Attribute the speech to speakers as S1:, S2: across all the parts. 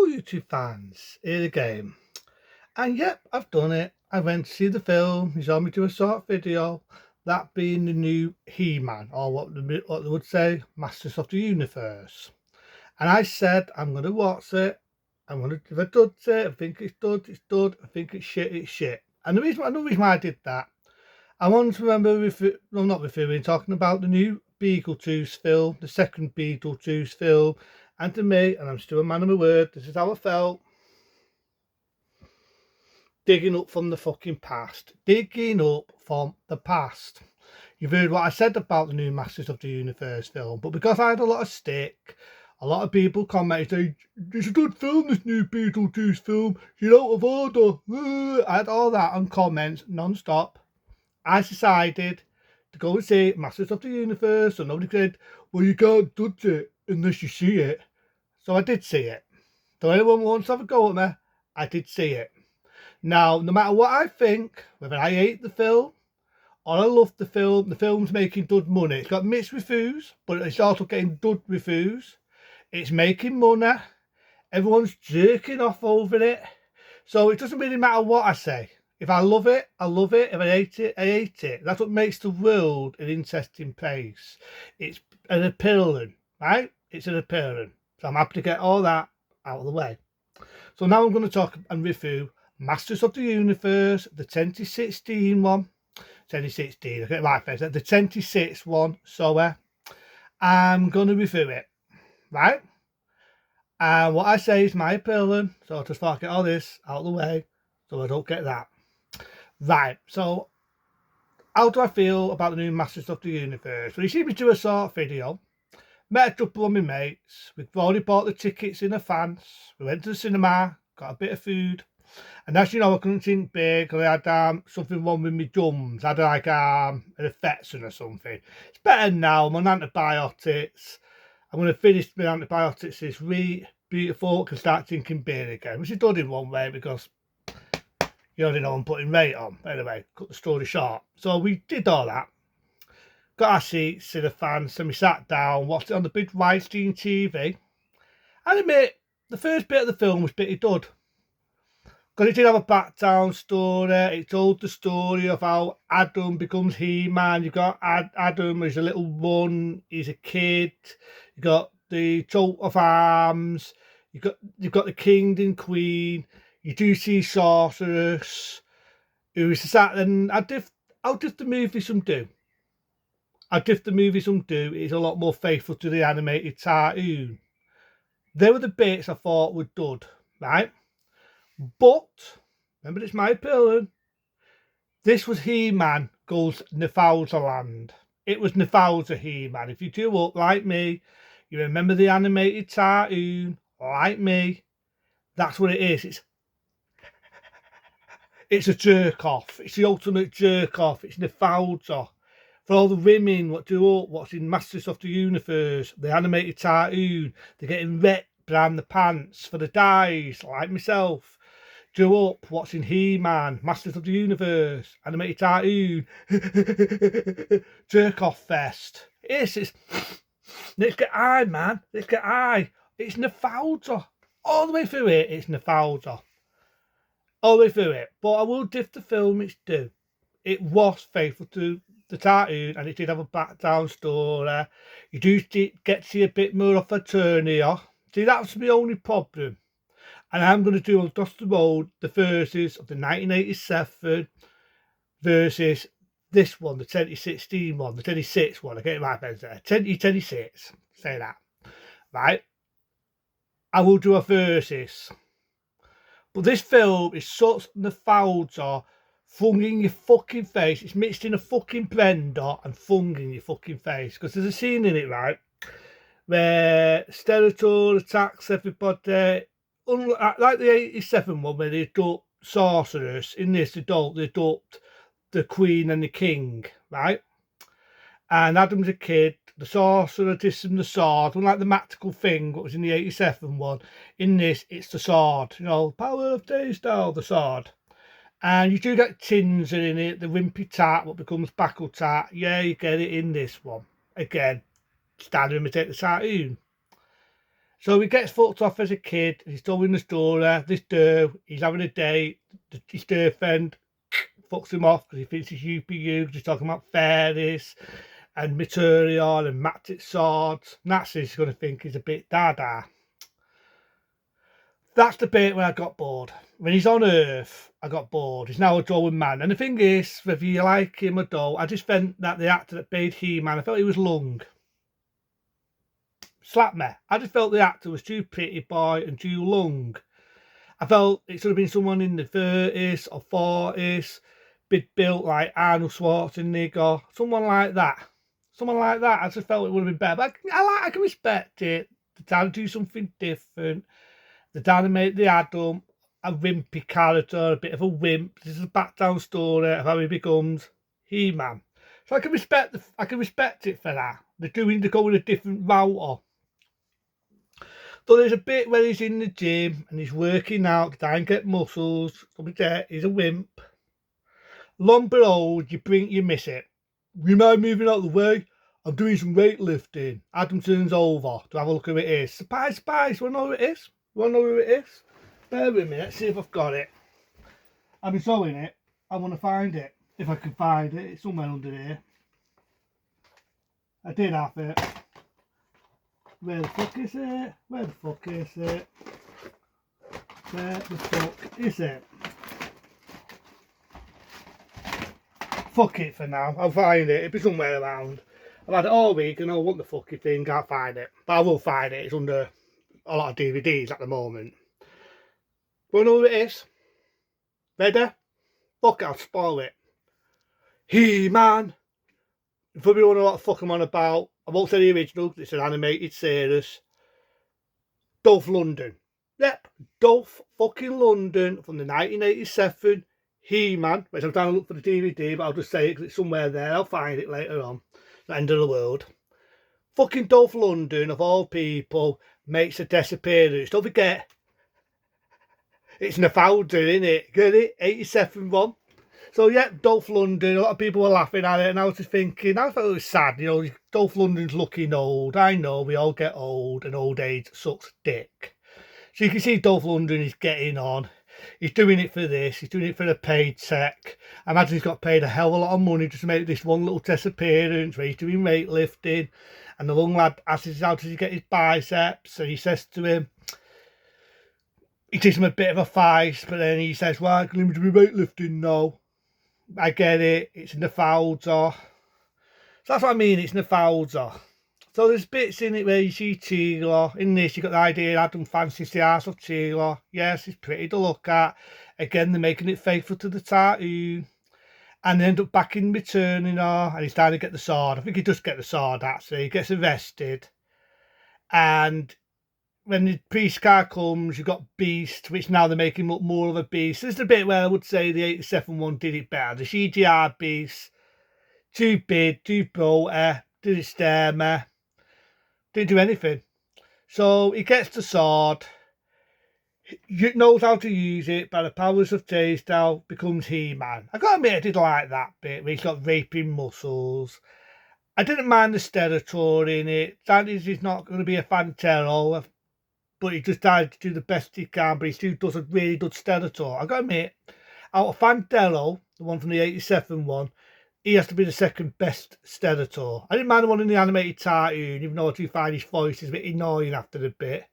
S1: Hello, YouTube fans. Here again. And yep, I've done it. I went to see the film. You saw me do a short video. That being the new He-Man, or what they would say, Masters of the Universe. And I said, I'm going to watch it. If I dud it, I think it's dud, it's dud. I think it's shit, it's shit. And another reason why I did that, I want to remember, talking about the new Beetlejuice film, the second Beetlejuice film. And to me, and I'm still a man of my word, this is how I felt. Digging up from the fucking past. Digging up from the past. You've heard what I said about the new Masters of the Universe film, but because I had a lot of stick, a lot of people commented saying, "It's a good film, this new Beetlejuice film. You're out of order." I had all that on comments non-stop. I decided to go and see Masters of the Universe, and nobody said, "Well, you can't judge it unless you see it." So I did see it. Though anyone wants to have a go at me, I did see it. Now, no matter what I think, whether I hate the film or I love the film's making good money. It's got mixed reviews, but it's also getting good reviews. It's making money. Everyone's jerking off over it. So it doesn't really matter what I say. If I love it, I love it. If I hate it, I hate it. That's what makes the world an interesting place. It's an appealing, right? It's an appealing. So I'm happy to get all that out of the way. So now I'm going to talk and review Masters of the Universe, the 2016 one. 2016, I get my face. The 26th one, so I'm going to review it, right? And what I say is my opinion, so I'll just get all this out of the way so I don't get that. Right, so how do I feel about the new Masters of the Universe? Well, you see me do a short video. Met a couple of my mates. We've already bought the tickets in advance. We went to the cinema, got a bit of food. And as you know, I couldn't think big. I had something wrong with my gums. I had like an infection or something. It's better now. I'm on antibiotics. I'm going to finish my antibiotics this week. Beautiful. Can start drinking beer again, which is done in one way because you already know I'm putting weight on. Anyway, cut the story short. So we did all that. Got our seats in the fans, and we sat down, watched it on the big widescreen TV. And admit, the first bit of the film was pretty dud. Because it did have a background story. It told the story of how Adam becomes He-Man. You've got Adam as a little one. He's a kid. You've got the coat of arms. You've got the king and queen. You do see Sorceress. Who's sat and how did the movie some do? How did the movie some do? It's a lot more faithful to the animated cartoon. They were the bits I thought were dud, right? But, remember it's my opinion, this was He-Man goes Nefauza land. It was Nefauza He-Man. If you do up like me, you remember the animated cartoon, like me, that's what it is. It's a jerk-off. It's the ultimate jerk-off. It's Nefauza. For all the women what do up watching Masters of the Universe, the animated cartoon, they're getting wet behind the pants for the dyes, like myself. Do up watching He-Man, Masters of the Universe, animated cartoon, jerk off fest. It's let's get high, man. Let's get high. It's Nefauza. All the way through it, it's Nefauza. All the way through it. But I will give the film its due. It was faithful to the cartoon and it did have a background story. You do get to see a bit more of Eternia. See, that's my only problem. And I'm going to do on Dusty Road the verses of the 1987 versus this one, the 2016 one, the 26 one. I get my pen there. 2026. Say that. Right? I will do a versus. But this film is such nostalgia, flung in your fucking face. It's mixed in a fucking blender and flung in your fucking face. Because there's a scene in it, right? Where Skeletor attacks everybody. Like the 87 one where they adopt Sorceress, in this they adopt the Queen and the King, right? And Adam's a kid, the Sorcerer gives him the sword, unlike the magical thing what was in the 87 one. In this, it's the sword, you know, power of Daystar, the sword. And you do get Tinser in it, the Wimpy Tart, what becomes Backle Tart. Yeah, you get it in this one. Again, standard imitate the cartoon. So he gets fucked off as a kid. He's told in the story, this dude, he's having a date. His girlfriend fucks him off because he thinks he's UPU, because he's talking about fairies and material and magic swords. Nazi's going to think he's a bit dada. That's the bit where I got bored. When he's on Earth, I got bored. He's now a drawing man. And the thing is, whether you like him or don't, I just felt that the actor that played He-Man, I felt he was long. Slap me. I just felt the actor was too pretty boy and too long. I felt it should have been someone in the 30s or 40s, big built like Arnold Schwarzenegger, someone like that. Someone like that. I just felt it would have been better. But I can respect it. They're trying to do something different. They're trying to make the Adam a wimpy character, a bit of a wimp. This is a backdown story of how he becomes He-Man. So I can respect it for that. They're going a different route. So there's a bit where he's in the gym and he's working out to try and get muscles. He's a wimp. Long but old, you miss it. You mind moving out of the way? I'm doing some weightlifting. Adam turns over to have a look who it is. Surprise, surprise. You want to know who it is? You want to know who it is? Bear with me. Let's see if I've got it. I've been showing it. I want to find it. If I can find it. It's somewhere under here. I did have it. Where the fuck is it? Where the fuck is it? Where the fuck is it? Fuck it for now. I'll find it. It'll be somewhere around. I've had it all week and I want the fucking thing. Can't find it. But I will find it. It's under a lot of DVDs at the moment. Want to know who it is? Ready? Fuck it, I'll spoil it. He-Man. You probably don't know what the fuck I'm on about. I won't say the original because it's an animated series. Dolph Lundgren. Yep, Dolph fucking Lundgren from the 1987 He-Man, which I'm trying to look for the DVD, but I'll just say it because it's somewhere there. I'll find it later on. The end of the world. Fucking Dolph Lundgren, of all people, makes a disappearance. Don't forget, it's Nafalda, isn't it? Get it? 87 one. So yeah, Dolph Lundgren, a lot of people were laughing at it, and I was just thinking, I thought it was sad, you know, Dolph Lundgren's looking old. I know, we all get old, and old age sucks dick. So you can see Dolph Lundgren is getting on. He's doing it for this, he's doing it for a paycheck. I imagine he's got paid a hell of a lot of money just to make this one little disappearance where he's doing weightlifting, and the young lad asks him how does he get his biceps, and he says to him, he gives him a bit of a fight, but then he says, well, I can leave me to be weightlifting now. I get it, it's Nafalda. So that's what I mean, it's Nafalda. So there's bits in it where you see Teela. In this, you got the idea Adam fancies the arse of Teela. Yes, it's pretty to look at. Again, they're making it faithful to the cartoon. And they end up back in returning her, and he's trying to get the sword. I think he does get the sword, actually. He gets arrested. And when the police car comes, you've got Beast, which now they're making look more of a beast. There's a bit where I would say the 87 one did it better. The CGI Beast, too big, too bloated, didn't stare me, didn't do anything. So he gets the sword, he knows how to use it, by the powers of taste now becomes He-Man. I gotta admit, I did like that bit where he's got raping muscles. I didn't mind the Stellator in it. That is, he's not going to be a Fantero, but he just tried to do the best he can, but he still does a really good Stellator. I gotta admit, out of Fantero, the one from the 87 one, he has to be the second best Stellator. I didn't mind the one in the animated cartoon, even though I do find his voice is a bit annoying after a bit.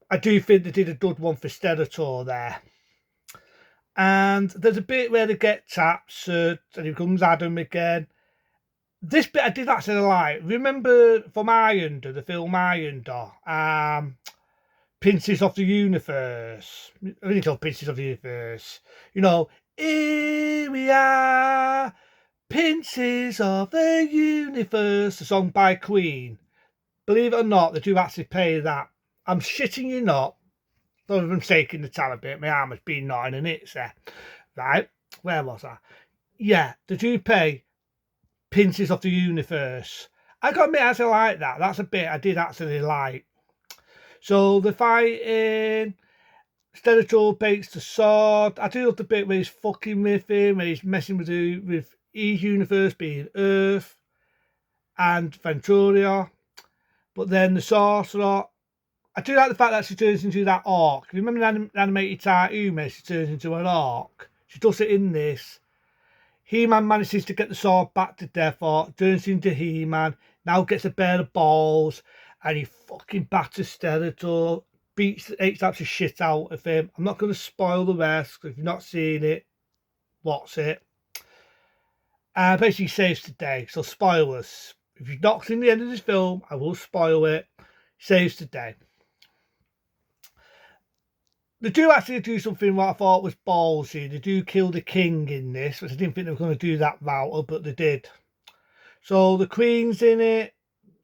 S1: I do think they did a good one for Stellator there. And there's a bit where they get taps, and here comes Adam again. This bit I did actually like. Remember from Irondoor, the film Irondoor, Princes of the Universe. I think it's called Princes of the Universe. You know, here we are, Princes of the Universe, a song by Queen. Believe it or not, they do actually pay that. I'm shitting you not. Other than shaking the towel a bit, my arm has been gnawing and it's there. Right, where was I? Yeah, they do pay Princes of the Universe. I gotta admit, I actually like that. That's a bit I did actually like. So the fighting, Stellator breaks the sword. I do love the bit where he's fucking with him, where he's messing with his universe being Earth and Venturia. But then the sorcerer, I do like the fact that she turns into that orc. If you remember the animated cartoon, she turns into an orc. She does it in this. He-Man manages to get the sword back to Death Orc, turns into He-Man, now gets a pair of balls, and he fucking batters Skeletor, beats the eight types of shit out of him. I'm not going to spoil the rest, because if you've not seen it, watch it. Basically saves the day, so spoilers. If you've not seen the end of this film, I will spoil it. Saves the day. They do actually do something what I thought was ballsy. They do kill the king in this, which I didn't think they were going to do that route, but they did. So the queen's in it,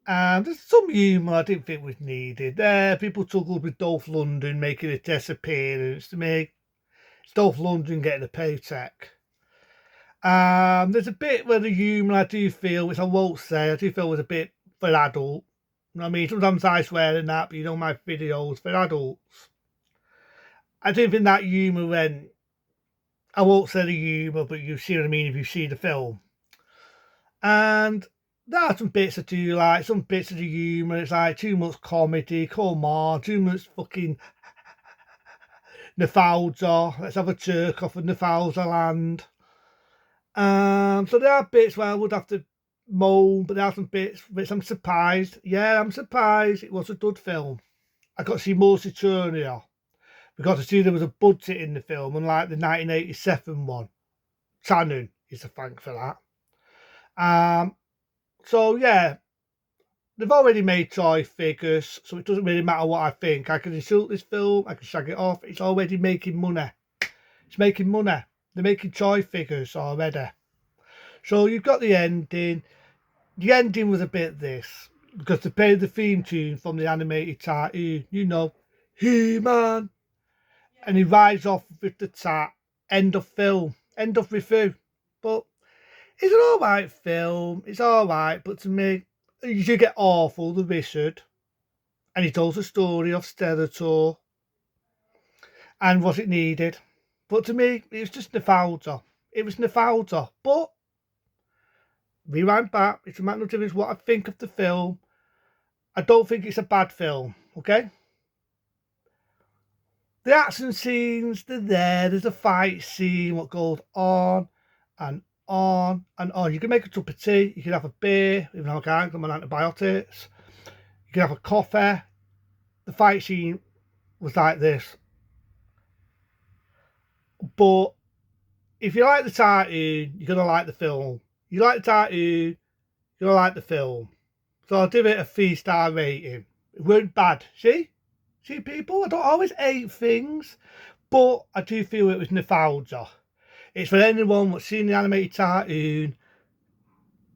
S1: and there's some humour I didn't think was needed. People struggled with Dolph Lundgren making a disappearance. To me, it's Dolph Lundgren getting a paycheck. There's a bit where the humour I do feel, which I won't say, I do feel was a bit for adult. You know what I mean? Sometimes I swear in that, but you know my videos for adults. I didn't think that humour went. I won't say the humour, but you see what I mean if you see the film. And there are some bits I do like, some bits of the humour. It's like too much comedy, come on, too much fucking Nefalda. Let's have a jerk off of Nefalda land. So there are bits where I would have to moan, but there are some bits which I'm surprised. Yeah, I'm surprised. It was a good film. I got to see more Saturnia. Because I see there was a budget in the film, unlike the 1987 one. Tannen is a thank for that. So yeah, they've already made toy figures, so it doesn't really matter what I think. I can insult this film, I can shag it off. It's already making money. It's making money. They're making toy figures already. So you've got the ending. The ending was a bit this, because they played the theme tune from the animated cartoon. You know, He-Man. And he rides off with the tat. End of film. End of review. But it's an alright film. It's alright. But to me, you do get Awful, the wizard. And he tells the story of Skeletor. And was it needed? But to me, it was just Nefalda. It was Nefalda. But, rewind back. It's a matter of difference what I think of the film. I don't think it's a bad film. Okay? The action scenes, they're there. There's a fight scene, what goes on and on and on. You can make a cup of tea. You can have a beer, even though I can't, I'm on antibiotics. You can have a coffee. The fight scene was like this. But if you like the cartoon, you're going to like the film. You like the cartoon, you're going to like the film. So I'll give it a 3-star rating. It weren't bad. See, people, I don't always hate things, but I do feel it was nostalgia. It's for anyone that's seen the animated cartoon.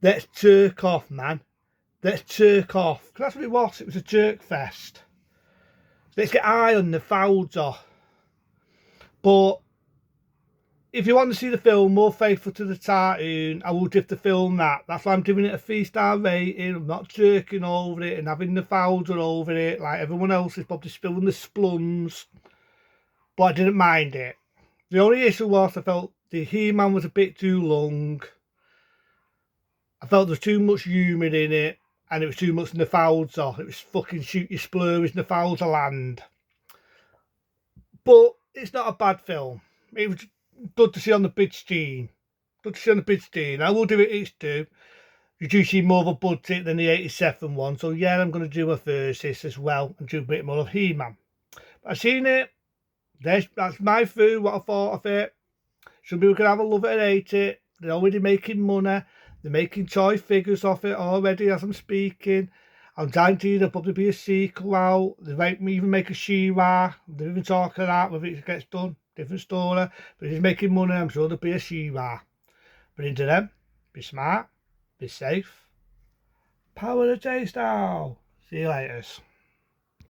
S1: Let's jerk off, man. Let's jerk off. Because that's what it was. It was a jerk fest. Let's get high on nostalgia. But if you want to see the film more faithful to the cartoon, I will give the film that. That's why I'm giving it a 3-star rating. I'm not jerking over it and having nostalgia over it like everyone else is probably spilling the splums. But I didn't mind it. The only issue was I felt the He-Man was a bit too long. I felt there was too much humour in it. And it was too much nostalgia. It was fucking shoot your splurries, nostalgia land. But it's not a bad film. It was good to see on the big screen. Good to see on the big screen. I will do it each two. You do see more of a budget than the 87 one. So yeah, I'm going to do a versus as well. And do a bit more of He-Man. I've seen it. That's my food, what I thought of it. Some people can have a love it and hate it. They're already making money. They're making toy figures off it already as I'm speaking. I'm guaranteed there'll probably be a sequel out. They might even make a She-Ra. They're even talking that whether it gets done. Different story. But if he's making money, I'm sure there'll be a She-Ra. But into them, be smart, be safe. Power the taste out. See you later.